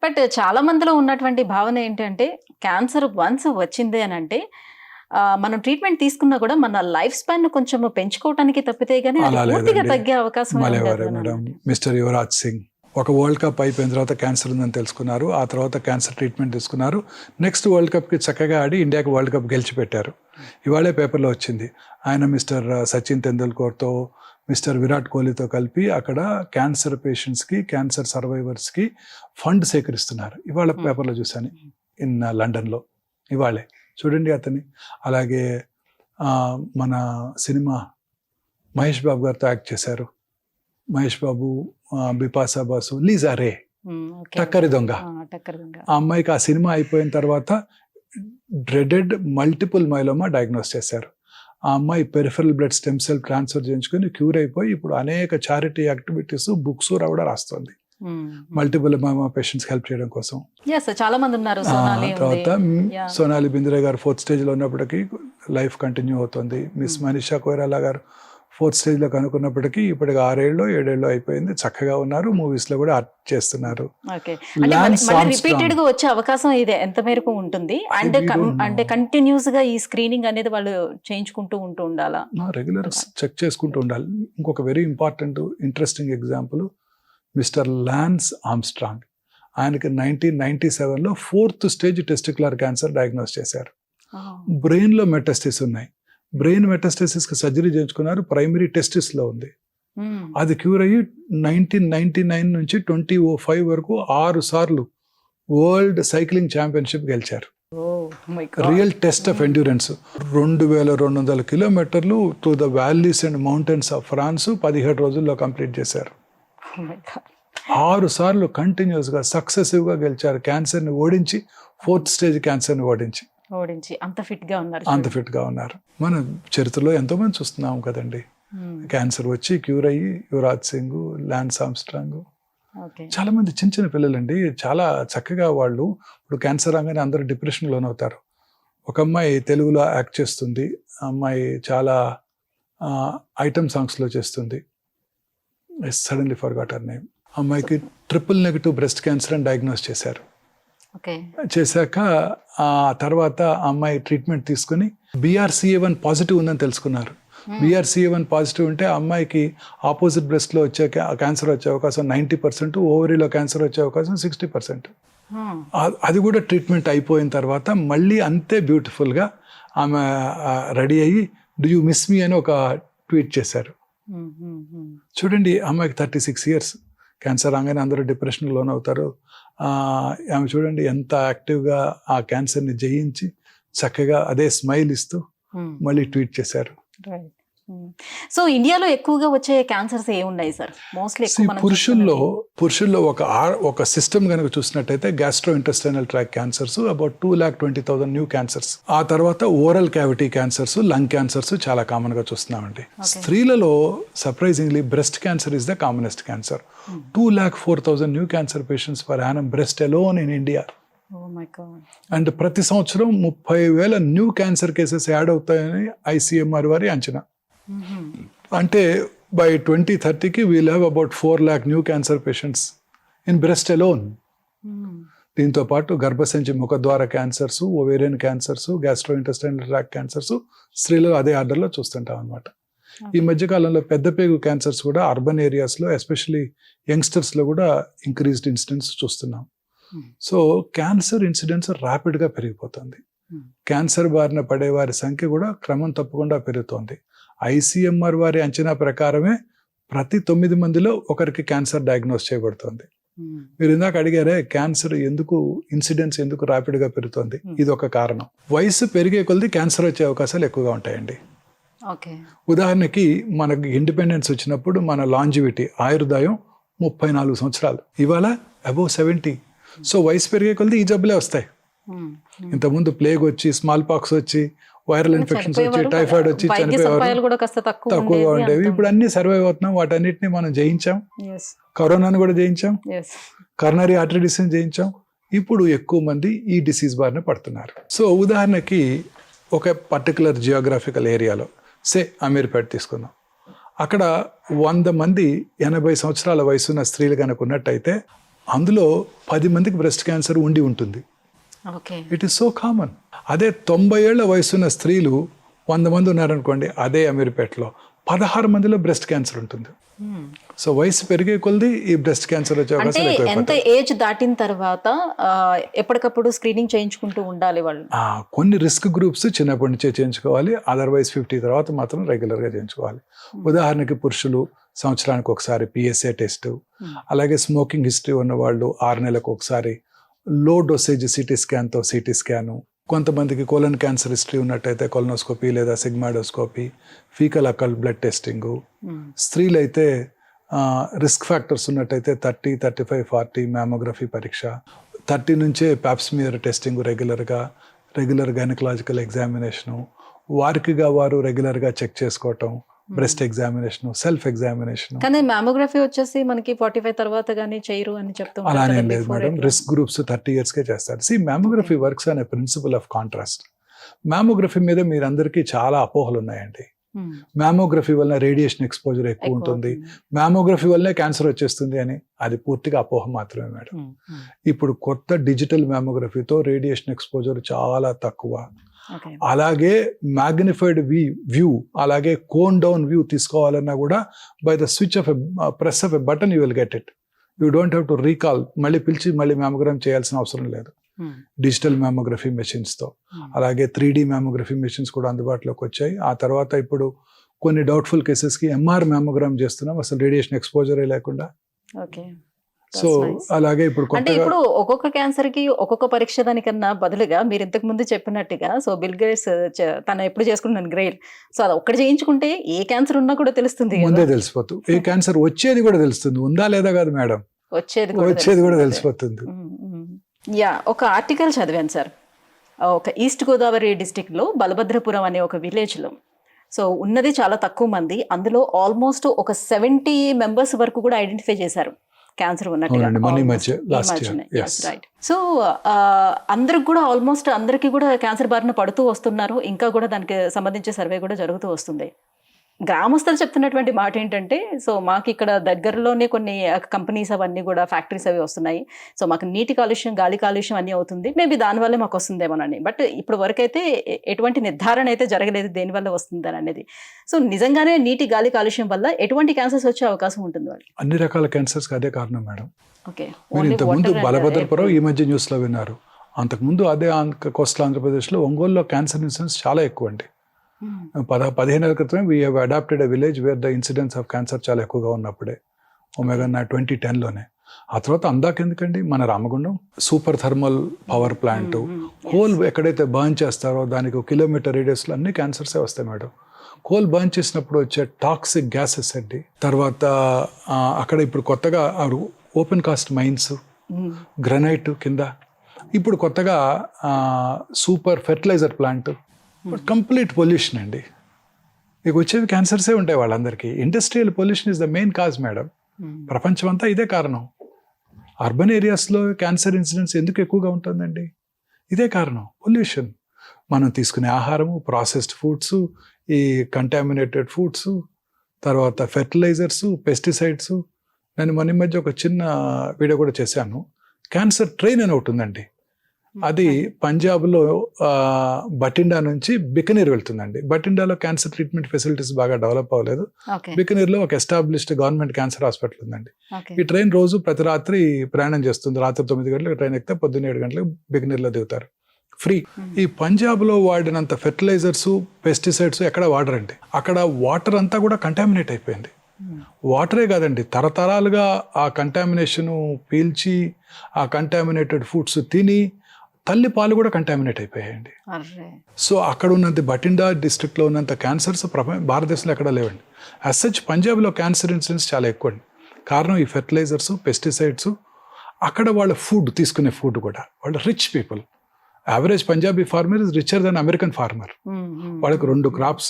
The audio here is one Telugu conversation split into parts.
బట్ చాలా మందిలో ఉన్నటువంటి భావన ఏంటంటే క్యాన్సర్ వన్స్ వచ్చింది అని అంటే మనం ట్రీట్మెంట్ తీసుకున్నా కూడా మన లైఫ్ స్పాన్ కొంచెం పెంచుకోవడానికి తప్పితే గానీ అది అలా పూర్తిగా లేదండి. తగ్గే అవకాశం మళ్ళీ ఉండదు ఎవరు అని మేడం అన్నారు. మిస్టర్ యువరాజ్ సింగ్ ఒక వరల్డ్ కప్ అయిపోయిన తర్వాత క్యాన్సర్ ఉందని తెలుసుకున్నారు. ఆ తర్వాత క్యాన్సర్ ట్రీట్మెంట్ తీసుకున్నారు. నెక్స్ట్ వరల్డ్ కప్కి చక్కగా ఆడి ఇండియాకి వరల్డ్ కప్ గెలిచిపెట్టారు. ఇవాళే పేపర్లో వచ్చింది. ఆయన మిస్టర్ సచిన్ తెందుల్కర్తో మిస్టర్ విరాట్ కోహ్లీతో కలిపి అక్కడ క్యాన్సర్ పేషెంట్స్కి క్యాన్సర్ సర్వైవర్స్కి ఫండ్ సేకరిస్తున్నారు. ఇవాళ పేపర్లో చూశాను ఇన్ లండన్లో ఇవాళే. చూడండి అతన్ని. అలాగే మన సినిమా మహేష్ బాబు గారితో యాక్ట్ చేశారు. మహేష్ బాబు, బిపాసా బాసు, లీజా రే, ఓకే. టక్కరి దొంగ. టక్కరి దొంగ. ఆ అమ్మాయికి ఆ సినిమా అయిపోయిన తర్వాత డ్రెడెడ్ మల్టిపుల్ మైలోమా డయాగ్నోస్ చేశారు. ఆ అమ్మాయి peripheral blood stem cell transfer చేయించుకొని క్యూర్ అయిపోయి ఇప్పుడు అనేక చారిటీ యాక్టివిటీస్, బుక్స్ కూడా రాస్తుంది మల్టిపుల్ మైలోమా పేషెంట్స్ హెల్ప్ చేయడం కోసం. Yes, చాలా మంది ఉన్నారు. సోనాలి ఉంది. తర్వాత Yeah. సోనాలి బింద్రే గారు 4th స్టేజ్లో ఉన్నప్పటికీ లైఫ్ కంటిన్యూ అవుతుంది. మిస్ మనీషా కొయిరాలా గారు 4th స్టేజ్లో కనుక్కున్నప్పటికీ ఇప్పటికి 6 ఏళ్ళు 7 ఏళ్ళు అయిపోయింది. చక్కగా ఉన్నారు. మూవీస్లో కూడా యాక్ట్ చేస్తున్నారు. ఓకే. అంటే లాన్స్ మళ్ళీ ఆర్మ్స్ట్రాంగ్. రిపీటెడ్ గా వచ్చే అవకాశం ఇదే ఎంత మేరకు ఉంటుంది? అంటే we don't know. అంటే కంటిన్యూస్ గా ఈ స్క్రీనింగ్ అనేది వాళ్ళు చేయించుకుంటూ ఉండాలా? రెగ్యులర్ చెక్ చేసుకుంటూ ఉండాలి. ఇంకొక very important interesting example mister lance Armstrong. ఆయనకి 1997లో 4th stage testicular cancer diagnose చేశారు. బ్రెయిన్లో మెటాస్టిస్ ఉన్నాయి. బ్రెయిన్ మెటాస్టిసిస్కి సర్జరీ చేయించుకున్నారు. ప్రైమరీ టెస్టిస్లో ఉంది. అది క్యూర్ అయ్యి 1999 నుంచి 2005 వరకు 6 సార్లు వరల్డ్ సైక్లింగ్ ఛాంపియన్షిప్ గెలిచారు. Real test of endurance. 2200 కిలోమీటర్లు through the valleys and mountains of France 17 రోజుల్లో కంప్లీట్ చేశారు. 6 సార్లు కంటిన్యూస్గా సక్సెసివ్గా గెలిచారు. క్యాన్సర్ని ఓడించి 4th స్టేజ్ క్యాన్సర్ని ఓడించి అంత ఫిట్ గా ఉన్నారు. అంత ఫిట్గా ఉన్నారు. మన చరిత్రలో ఎంతోమంది చూస్తున్నాం కదండి. క్యాన్సర్ వచ్చి క్యూర్ అయ్యి యువరాజ్ సింగ్, లాన్స్ ఆర్మ్స్ట్రాంగ్, చాలా మంది చిన్న చిన్న పిల్లలండి. చాలా చక్కగా వాళ్ళు ఇప్పుడు క్యాన్సర్ రాగానే అందరూ డిప్రెషన్ లోనవుతారు. ఒక అమ్మాయి తెలుగులో యాక్ట్ చేస్తుంది. ఆ అమ్మాయి చాలా ఐటమ్ సాంగ్స్లో చేస్తుంది. Suddenly forgot her name. అమ్మాయికి ట్రిపుల్-నెగటివ్ బ్రెస్ట్ క్యాన్సర్ అని డయాగ్నోస్ చేశారు. చేశాక ఆ తర్వాత ఆ అమ్మాయి ట్రీట్మెంట్ తీసుకుని BRCA1 పాజిటివ్ ఉందని తెలుసుకున్నారు. BRCA1 పాజిటివ్ ఉంటే ఆ అమ్మాయికి ఆపోజిట్ బ్రెస్ట్లో వచ్చే క్యాన్సర్ వచ్చే అవకాశం 90%, ఓవరీలో క్యాన్సర్ వచ్చే అవకాశం 60%. అది కూడా ట్రీట్మెంట్ అయిపోయిన తర్వాత మళ్ళీ అంతే బ్యూటిఫుల్గా ఆమె రెడీ అయ్యి డూ యూ మిస్ మీ అని ఒక ట్వీట్ చేశారు. చూడండి, అమ్మాయికి 36 ఇయర్స్. క్యాన్సర్ రాగానే అందరూ డిప్రెషన్ లోనవుతారు. ఆమె చూడండి ఎంత యాక్టివ్గా ఆ క్యాన్సర్ని జయించి చక్కగా అదే స్మైల్ ఇస్తూ మళ్ళీ ట్వీట్ చేశారు. సో ఇండియాలో ఎక్కువగా వచ్చే క్యాన్సర్స్ ఏమున్నాయి సార్? మోస్ట్లీ పురుషుల్లో ఒక సిస్టమ్ కనుక చూసినట్టయితే gastro intestinal tract cancers about 2,20,000 new cancers. ఆ తర్వాత oral cavity cancers, lung cancers చాలా కామన్ గా చూస్తున్నామండి. స్త్రీలలో surprisingly breast cancer is the commonest cancer. 2,04,000 new cancer patients per annum breast alone in India. And ప్రతి సంవత్సరం 30,000 న్యూ క్యాన్సర్ కేసెస్ యాడ్ అవుతాయని ICMR వారి అంచనా. అంటే బై 2030కి we'll have about 4 lakh new cancer patients in breast alone. దీంతో పాటు గర్భసంచి ముఖద్వార cancers, ovarian cancers, gastro intestinal tract cancers స్త్రీలు అదే ఆర్డర్లో చూస్తుంటాం అనమాట. ఈ మధ్యకాలంలో పెద్ద పేగు క్యాన్సర్స్ కూడా అర్బన్ ఏరియాస్లో ఎస్పెషల్లీ యంగ్స్టర్స్లో కూడా ఇంక్రీజ్డ్ ఇన్సిడెన్స్ చూస్తున్నాం. సో క్యాన్సర్ ఇన్సిడెన్స్ ర్యాపిడ్గా పెరిగిపోతుంది. క్యాన్సర్ బారిన పడే వారి సంఖ్య కూడా క్రమం తప్పకుండా పెరుగుతోంది. ICMR వారి అంచనా ప్రకారమే ప్రతి 9 మందిలో ఒకరికి క్యాన్సర్ డయాగ్నోస్ చేయబడుతుంది. మీరు ఇందాక అడిగారే క్యాన్సర్ ఇన్సిడెన్స్ ఎందుకు ర్యాపిడ్గా పెరుగుతుంది? ఇది ఒక కారణం. వయసు పెరిగే కొలది క్యాన్సర్ వచ్చే అవకాశాలు ఎక్కువగా ఉంటాయండి. ఉదాహరణకి మనకి ఇండిపెండెన్స్ వచ్చినప్పుడు మన లాంజివిటీ ఆయుర్దాయం 34 సంవత్సరాలు, ఇవాళ అబౌవ్ 70. సో వయసు పెరిగే కొలది ఈ జబ్బులే వస్తాయి. ఇంతకుముందు ప్లేగ్ వచ్చి, స్మాల్ పాక్స్ వచ్చి, వైరల్ ఇన్ఫెక్షన్స్ వచ్చి, టైఫాయిడ్ వచ్చి చనిపోయేవారు తక్కువగా ఉండేవి. ఇప్పుడు అన్ని సర్వైవ్ అవుతున్నాం. వాటన్నిటిని మనం జయించాం. కరోనాను కూడా జయించాం. కరోనరీ ఆర్టరీ డిసీజ్ జయించాం. ఇప్పుడు ఎక్కువ మంది ఈ డిసీజ్ బారిన పడుతున్నారు. సో ఉదాహరణకి ఒక పర్టికులర్ జియోగ్రాఫికల్ ఏరియాలో అమీర్పేట తీసుకుందాం. అక్కడ 100 మంది 80 సంవత్సరాల వయసున్న స్త్రీలు కనుక ఉన్నట్టయితే అందులో 10 మందికి బ్రెస్ట్ క్యాన్సర్ ఉండి ఉంటుంది. Okay. It is so common. అదే 90 ఏళ్ల వయసున్న స్త్రీలు 100 మంది ఉన్నారనుకోండి, అదే అమీర్పేటలో 16 మందిలో బ్రెస్ట్ క్యాన్సర్ ఉంటుంది. సో వయసు పెరిగే కొలది ఈ బ్రెస్ట్ క్యాన్సర్ వచ్చే అంటే అవకాశాలు ఎంత ఎక్కువైపోతాయి. ఏజ్ దాటిన తర్వాత ఎప్పటికప్పుడు స్క్రీనింగ్ చేయించుకుంటూ ఉండాలి వాళ్ళు? కొన్ని రిస్క్ గ్రూప్స్ చిన్నప్పటి నుంచే చేయించుకోవాలి, అదర్వైజ్ 50 తర్వాత మాత్రం రెగ్యులర్గా చేయించుకోవాలి. ఉదాహరణకి పురుషులు సంవత్సరానికి ఒకసారి పిఎస్ఏ టెస్ట్, అలాగే స్మోకింగ్ హిస్టరీ ఉన్న వాళ్ళు 6 నెలలకు ఒకసారి లో డోసేజ్ సిటీ స్కాన్తో సిటీ స్కాను, కొంతమందికి కోలన్ క్యాన్సర్ హిస్టరీ ఉన్నట్టయితే కొలనోస్కోపీ లేదా sigmoidoscopy, faecal occult blood testing. స్త్రీలు అయితే రిస్క్ ఫ్యాక్టర్స్ ఉన్నట్టయితే 30, 35, 40 మ్యామోగ్రఫీ పరీక్ష, 30 నుంచే pap smear testing regular gynaecological examination, వారికిగా వారు రెగ్యులర్గా చెక్ చేసుకోవటం, బ్రెస్ట్ ఎగ్జామినేషన్, సెల్ఫ్ ఎగ్జామినేషన్. కానీ మ్యామోగ్రఫీ వచ్చేసి మనకి 45 తర్వాత కానీ చేయరు అని చెప్తున్నారు. అలానే లేదు మేడం, రిస్క్ గ్రూప్స్ 30 yearsకే చేస్తారు. మ్యామోగ్రఫీ వర్క్స్ అనే ప్రిన్సిపల్ ఆఫ్ కాంట్రాస్ట్. మ్యామోగ్రఫీ మీద మీరందరికీ చాలా అపోహలు ఉన్నాయండి. మ్యామోగ్రఫీ వల్ల రేడియేషన్ ఎక్స్పోజర్ ఎక్కువ ఉంటుంది, మ్యామోగ్రఫీ వల్లనే క్యాన్సర్ వచ్చేస్తుంది అని. అది పూర్తిగా అపోహ మాత్రమే మేడం. ఇప్పుడు కొత్త డిజిటల్ మ్యామోగ్రఫీతో రేడియేషన్ ఎక్స్పోజర్ చాలా తక్కువ. అలాగే మ్యాగ్నిఫైడ్ వ్యూ, అలాగే కోన్ డౌన్ వ్యూ తీసుకోవాలన్నా కూడా by the switch off press of a button you will get it. You don't have to recall, మళ్ళీ పిలిచి మళ్ళీ మ్యామోగ్రామ్ చేయాల్సిన అవసరం లేదు డిజిటల్ మ్యామోగ్రఫీ మెషిన్స్తో. అలాగే 3D మ్యామోగ్రఫీ మెషిన్స్ కూడా అందుబాటులోకి వచ్చాయి. ఆ తర్వాత ఇప్పుడు కొన్ని డౌట్ఫుల్ కేసెస్కి MR మ్యామోగ్రామ్ చేస్తున్నాం, అసలు రేడియేషన్ ఎక్స్పోజరే లేకుండా. సో అలాగే ఇప్పుడు అంటే ఇప్పుడు ఒక్కొక్క క్యాన్సర్ కి ఒక్కొక్క పరీక్ష దానికన్నా బదులుగా మీరు ఇంతకు ముందు చెప్పినట్టుగా, సో బిల్ గేట్స్ తను ఎప్పుడు చేసుకుంటున్నాను గ్రేట్, సో అది ఒక్కటి చేయించుకుంటే ఏ క్యాన్సర్ ఉన్నా కూడా తెలుస్తుంది, ముందే తెలిసిపోతుంది. ఏ క్యాన్సర్ వచ్చేది కూడా తెలుస్తుంది, ఉందా లేదా కాదు మేడం, వచ్చేది కూడా తెలిసిపోతుంది. యా, ఒక ఆర్టికల్ చదివాను సార్, ఒక ఈస్ట్ గోదావరి డిస్టిక్లో బలభద్రపురం అనే ఒక విలేజ్లో. సో ఉన్నది చాలా తక్కువ మంది, అందులో ఆల్మోస్ట్ ఒక 70 members వరకు కూడా ఐడెంటిఫై చేశారు క్యాన్సర్ ఉన్నట్టుగా. సో అందరికి కూడా ఆల్మోస్ట్ అందరికీ కూడా క్యాన్సర్ బారిన పడుతూ వస్తున్నారు. ఇంకా కూడా దానికి సంబంధించి సర్వే కూడా జరుగుతూ వస్తుంది. గ్రామస్తులు చెప్తున్నటువంటి మాట ఏంటంటే, సో మాకు ఇక్కడ దగ్గరలోనే కొన్ని కంపెనీస్ అవన్నీ కూడా ఫ్యాక్టరీస్ అవి వస్తున్నాయి, సో మాకు నీటి కాలుష్యం, గాలి కాలుష్యం అన్నీ అవుతుంది, మేబీ దానివల్లే మాకు వస్తుందేమోనని. బట్ ఇప్పుడు వరకు అయితే ఎటువంటి నిర్ధారణ అయితే జరగలేదు దేనివల్ల వస్తుందని అనేది. సో నిజంగానే నీటి గాలి కాలుష్యం వల్ల ఎటువంటి క్యాన్సర్స్ వచ్చే అవకాశం ఉంటుంది వాళ్ళు? అన్ని రకాల క్యాన్సర్స్ అదే కారణం మేడం. ఓకే. ఇంతకుముందు బలభద్రపురం ఈ మధ్య న్యూస్లో విన్నారు, అంతకుముందు అదే కోస్టల్ ఆంధ్రప్రదేశ్లో ఒంగోలులో క్యాన్సర్ ఇన్సిడెన్స్ చాలా ఎక్కువ అండి. 15 ఏళ్ల క్రితమే we have adapted a village where the incidence of cancer చాలా ఎక్కువగా ఉన్నప్పుడే, ఒమేగా 2010లోనే. ఆ తర్వాత అందాకెందుకండి, మన Ramagundam super thermal power plant, coal ఎక్కడైతే బర్న్ చేస్తారో దానికి 1 kilometer రేడియస్లో అన్ని క్యాన్సర్సే వస్తాయి మేడం. కోల్ బర్న్ చేసినప్పుడు వచ్చే టాక్సిక్ గ్యాసెస్ అండి. తర్వాత అక్కడ ఇప్పుడు కొత్తగా ఓపెన్ కాస్ట్ మైన్స్, గ్రనైట్ కింద ఇప్పుడు కొత్తగా super fertiliser plant, complete pollution అండి. మీకు వచ్చేవి క్యాన్సర్సే ఉంటాయి వాళ్ళందరికీ. Industrial pollution is the main cause madam. ప్రపంచం అంతా ఇదే కారణం. అర్బన్ ఏరియాస్లో క్యాన్సర్ ఇన్సిడెన్స్ ఎందుకు ఎక్కువగా ఉంటుందండి? ఇదే కారణం, పొల్యూషన్. మనం తీసుకునే ఆహారము, ప్రాసెస్డ్ ఫుడ్స్, ఈ కంటామినేటెడ్ ఫుడ్స్, తర్వాత ఫెర్టిలైజర్స్, పెస్టిసైడ్స్. నేను మొన్న మధ్య ఒక చిన్న వీడియో కూడా చేశాను. క్యాన్సర్ ట్రైన్ అని ఒకటి ఉందండి, అది పంజాబ్లో బటిండా నుంచి బికనీర్ వెళ్తుందండి. బటిండాలో క్యాన్సర్ ట్రీట్మెంట్ ఫెసిలిటీస్ బాగా డెవలప్ అవ్వలేదు. బికనీర్లో ఒక ఎస్టాబ్లిష్డ్ గవర్నమెంట్ క్యాన్సర్ హాస్పిటల్ ఉందండి. ఈ ట్రైన్ రోజు ప్రతి రాత్రి ప్రయాణం చేస్తుంది. రాత్రి 9 గంటలకు ట్రైన్ ఎక్కితే పొద్దున్న 7 గంటలకు బికనీర్లో దిగుతారు ఫ్రీ. ఈ పంజాబ్లో వాడినంత ఫెర్టిలైజర్స్, పెస్టిసైడ్స్ ఎక్కడ వాడరండి. అక్కడ వాటర్ అంతా కూడా కంటామినేట్ అయిపోయింది. వాటరే కాదండి, తరతరాలుగా ఆ కంటామినేషను పీల్చి ఆ కంటామినేటెడ్ ఫుడ్స్ తిని తల్లి పాలు కూడా కంటామినేట్ అయిపోయాయండి. సో అక్కడ ఉన్నంత బటిండా డిస్ట్రిక్ట్లో ఉన్నంత క్యాన్సర్స్ భారతదేశంలో ఎక్కడా లేవండి. యాజ్ సచ్ పంజాబ్లో క్యాన్సర్ ఇన్సిడెన్స్ చాలా ఎక్కువ అండి. కారణం ఈ ఫెర్టిలైజర్స్, పెస్టిసైడ్స్. అక్కడ వాళ్ళ ఫుడ్, తీసుకునే ఫుడ్ కూడా వాళ్ళు rich people. Average Punjabi farmer is richer than American farmer. వాళ్ళకి 2 crops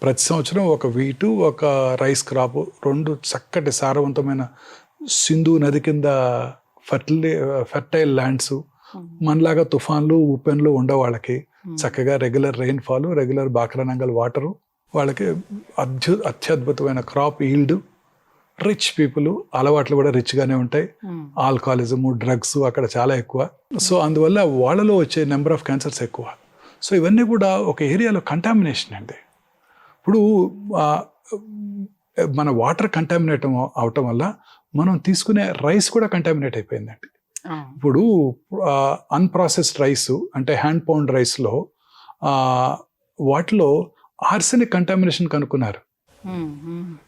ప్రతి సంవత్సరం, ఒక వీటు, ఒక రైస్ క్రాప్, 2 చక్కటి సారవంతమైన సింధు నది కింద ఫెర్టైల్ ల్యాండ్స్. మనలాగా తుఫాన్లు, ఉప్పెన్లు ఉండవు వాళ్ళకి. చక్కగా regular rainfall, regular Bhakra Nangal water, వాళ్ళకి అత్యద్భుతమైన క్రాప్ ఈల్డ్, రిచ్ పీపుల్ అలవాట్లు కూడా రిచ్గానే ఉంటాయి. ఆల్కహాలిజము, డ్రగ్స్ అక్కడ చాలా ఎక్కువ. సో అందువల్ల వాళ్ళలో వచ్చే నెంబర్ ఆఫ్ క్యాన్సర్స్ ఎక్కువ. సో ఇవన్నీ కూడా ఒక ఏరియాలో కంటామినేషన్ అండి. ఇప్పుడు మన వాటర్ కంటామినేట్ అవటం వల్ల మనం తీసుకునే రైస్ కూడా కంటామినేట్ అయిపోయిందండి. ఇప్పుడు అన్ప్రాసెస్డ్ రైస్ అంటే హ్యాండ్ పౌండ్ రైస్లో వాటిలో ఆర్సెనిక్ కంటామినేషన్ కనుక్కున్నారు.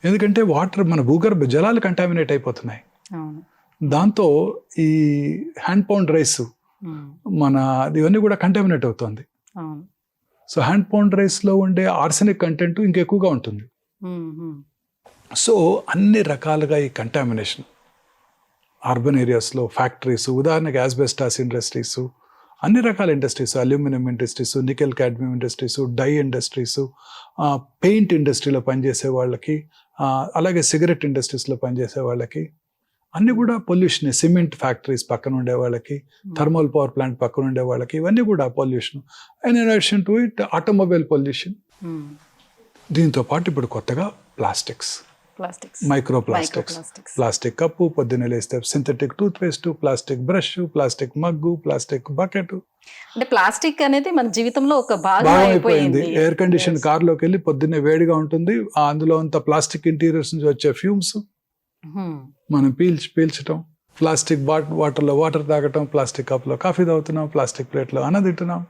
ఎందుకంటే వాటర్ మన భూగర్భ జలాలు కంటామినేట్ అయిపోతున్నాయి. దాంతో ఈ హ్యాండ్ పౌండ్ రైస్ మన ఇవన్నీ కూడా కంటామినేట్ అవుతుంది. సో హ్యాండ్ పౌండ్ రైస్లో ఉండే ఆర్సెనిక్ కంటెంట్ ఇంకెక్కువగా ఉంటుంది. సో అన్ని రకాలుగా ఈ కంటామినేషన్ అర్బన్ ఏరియాస్లో ఫ్యాక్టరీస్, ఉదాహరణకి యాస్బెస్టాస్ ఇండస్ట్రీస్, అన్ని రకాల industries, aluminium industries, nickel cadmium industries, dye industries, paint ఇండస్ట్రీలో పనిచేసే వాళ్ళకి, అలాగే సిగరెట్ ఇండస్ట్రీస్లో పనిచేసే వాళ్ళకి అన్నీ కూడా పొల్యూషన్. సిమెంట్ ఫ్యాక్టరీస్ పక్కన ఉండే వాళ్ళకి, థర్మల్ పవర్ ప్లాంట్ పక్కన ఉండే వాళ్ళకి ఇవన్నీ కూడా pollution. And in addition to it automobile pollution. దీంతో పాటు ఇప్పుడు కొత్తగా plastics, microplastics, plastic cup పొద్దున్నే లేస్తే, synthetic toothpaste, plastic brush, plastic mug, plastic bucket. అంటే ప్లాస్టిక్ అనేది మన జీవితంలో ఒక భాగం అయిపోయింది. ఎయిర్ కండిషన్ కార్లోకి వెళ్ళి పొద్దున్నే వేడిగా ఉంటుంది, అందులో అంత ప్లాస్టిక్ ఇంటీరియర్స్ నుంచి వచ్చే ఫ్యూమ్స్ మనం పీల్చటం, ప్లాస్టిక్ వాటర్లో వాటర్ తాగటం, ప్లాస్టిక్ కప్లో కాఫీ తాగుతున్నాం, ప్లాస్టిక్ ప్లేట్లో అన్నం తింటున్నాం.